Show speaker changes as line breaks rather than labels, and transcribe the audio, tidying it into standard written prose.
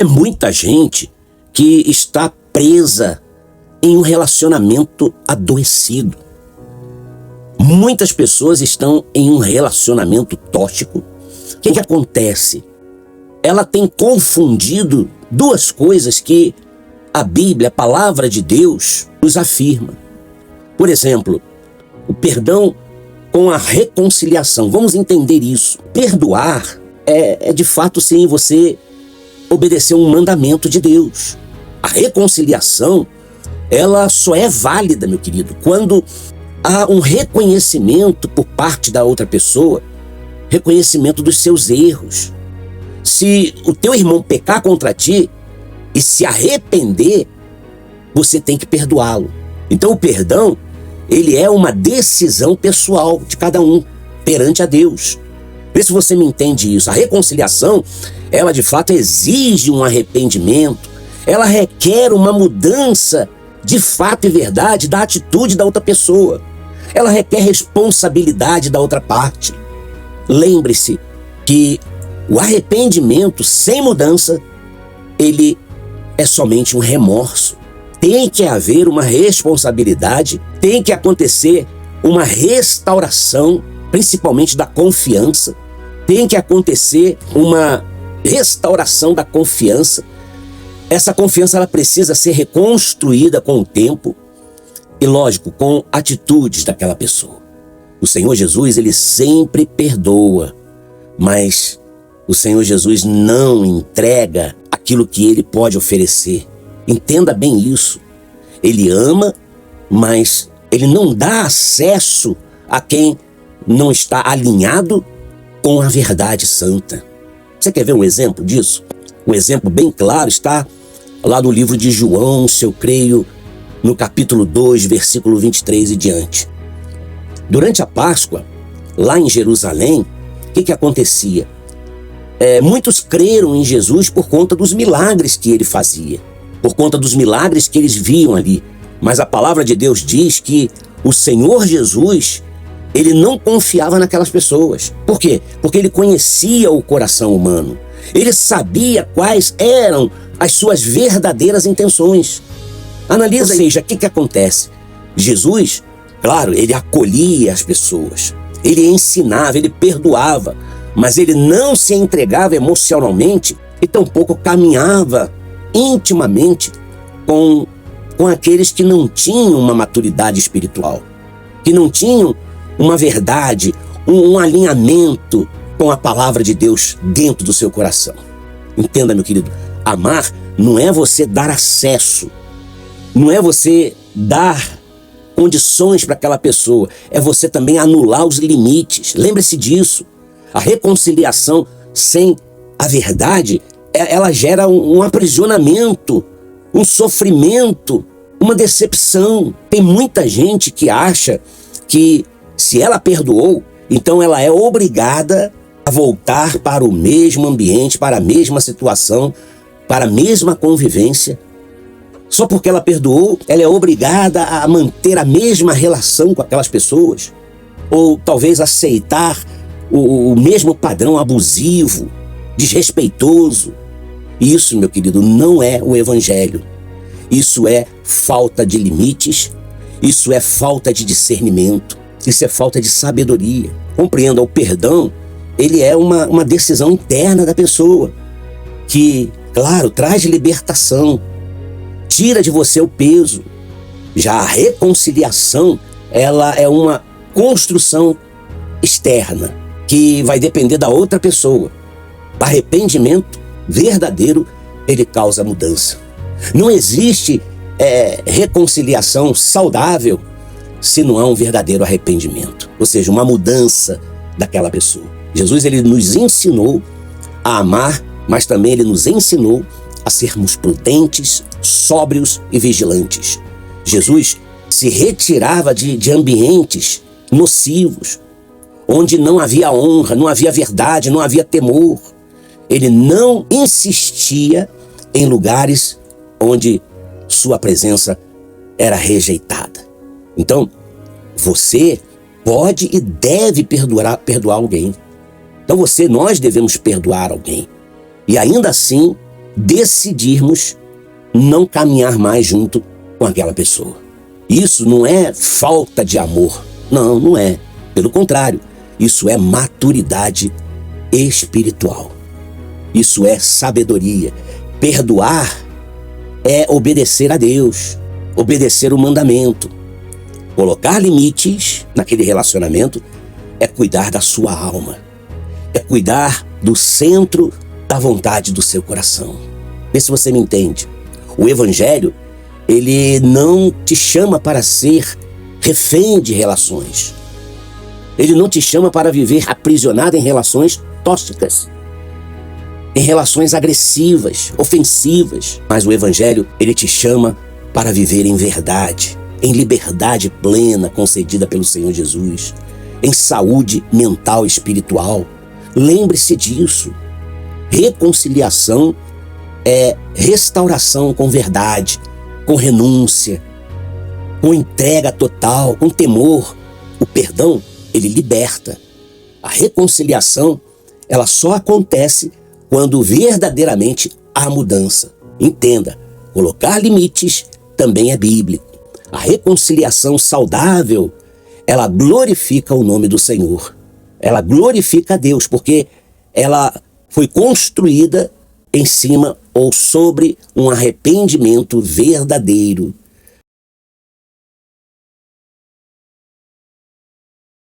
É muita gente que está presa em um relacionamento adoecido. Muitas pessoas estão em um relacionamento tóxico. O que acontece? Ela tem confundido duas coisas que a Bíblia, a palavra de Deus, nos afirma. Por exemplo, o perdão com a reconciliação. Vamos entender isso. Perdoar é de fato sim você obedecer um mandamento de Deus. A reconciliação, ela só é válida, meu querido, quando há um reconhecimento por parte da outra pessoa, reconhecimento dos seus erros. Se o teu irmão pecar contra ti e se arrepender, você tem que perdoá-lo. Então o perdão, ele é uma decisão pessoal de cada um perante a Deus. Vê se você me entende isso. A reconciliação, ela de fato exige um arrependimento, ela requer uma mudança de fato e verdade da atitude da outra pessoa. Ela requer responsabilidade da outra parte. Lembre-se que o arrependimento sem mudança, ele é somente um remorso. Tem que haver uma responsabilidade, tem que acontecer uma restauração, principalmente da confiança. Tem que acontecer uma restauração da confiança. Essa confiança ela precisa ser reconstruída com o tempo e, lógico, com atitudes daquela pessoa. O Senhor Jesus, ele sempre perdoa, mas o Senhor Jesus não entrega aquilo que ele pode oferecer. Entenda bem isso. Ele ama, mas ele não dá acesso a quem não está alinhado com a verdade santa. Você quer ver um exemplo disso? Um exemplo bem claro está lá no livro de João, se eu creio, no capítulo 2, versículo 23 e diante. Durante a Páscoa, lá em Jerusalém, o que acontecia? Muitos creram em Jesus por conta dos milagres que ele fazia, por conta dos milagres que eles viam ali. Mas a palavra de Deus diz que o Senhor Jesus, ele não confiava naquelas pessoas. Por quê? Porque ele conhecia o coração humano. Ele sabia quais eram as suas verdadeiras intenções. Analisa, ou seja, o que acontece? Jesus, claro, ele acolhia as pessoas, ele ensinava, ele perdoava, mas ele não se entregava emocionalmente e tampouco caminhava intimamente com aqueles que não tinham uma maturidade espiritual, que não tinham uma verdade, um alinhamento com a palavra de Deus dentro do seu coração. Entenda, meu querido, amar não é você dar acesso, não é você dar condições para aquela pessoa, é você também anular os limites. Lembre-se disso. A reconciliação sem a verdade, ela gera um aprisionamento, um sofrimento, uma decepção. Tem muita gente que acha que se ela perdoou, então ela é obrigada a voltar para o mesmo ambiente, para a mesma situação, para a mesma convivência. Só porque ela perdoou, ela é obrigada a manter a mesma relação com aquelas pessoas. Ou talvez aceitar o mesmo padrão abusivo, desrespeitoso. Isso, meu querido, não é o Evangelho. Isso é falta de limites, isso é falta de discernimento, isso é falta de sabedoria. Compreenda, o perdão, ele é uma decisão interna da pessoa, que, claro, traz libertação, tira de você o peso. Já a reconciliação, ela é uma construção externa, que vai depender da outra pessoa. O arrependimento verdadeiro, ele causa mudança. Não existe reconciliação saudável se não há um verdadeiro arrependimento, ou seja, uma mudança daquela pessoa. Jesus, ele nos ensinou a amar, mas também ele nos ensinou a sermos prudentes, sóbrios e vigilantes. Jesus se retirava de ambientes nocivos, onde não havia honra, não havia verdade, não havia temor. Ele não insistia em lugares onde sua presença era rejeitada. Então, você pode e deve perdoar alguém. Então nós devemos perdoar alguém. E ainda assim, decidirmos não caminhar mais junto com aquela pessoa. Isso não é falta de amor. Não, não é. Pelo contrário, isso é maturidade espiritual. Isso é sabedoria. Perdoar é obedecer a Deus, obedecer o mandamento. Colocar limites naquele relacionamento é cuidar da sua alma, é cuidar do centro da vontade do seu coração. Vê se você me entende. O Evangelho, ele não te chama para ser refém de relações. Ele não te chama para viver aprisionado em relações tóxicas, em relações agressivas, ofensivas. Mas o Evangelho, ele te chama para viver em verdade, em liberdade plena concedida pelo Senhor Jesus, em saúde mental e espiritual. Lembre-se disso. Reconciliação é restauração com verdade, com renúncia, com entrega total, com temor. O perdão, ele liberta. A reconciliação, ela só acontece quando verdadeiramente há mudança. Entenda, colocar limites também é bíblico. A reconciliação saudável, ela glorifica o nome do Senhor. Ela glorifica a Deus, porque ela foi construída em cima ou sobre um arrependimento verdadeiro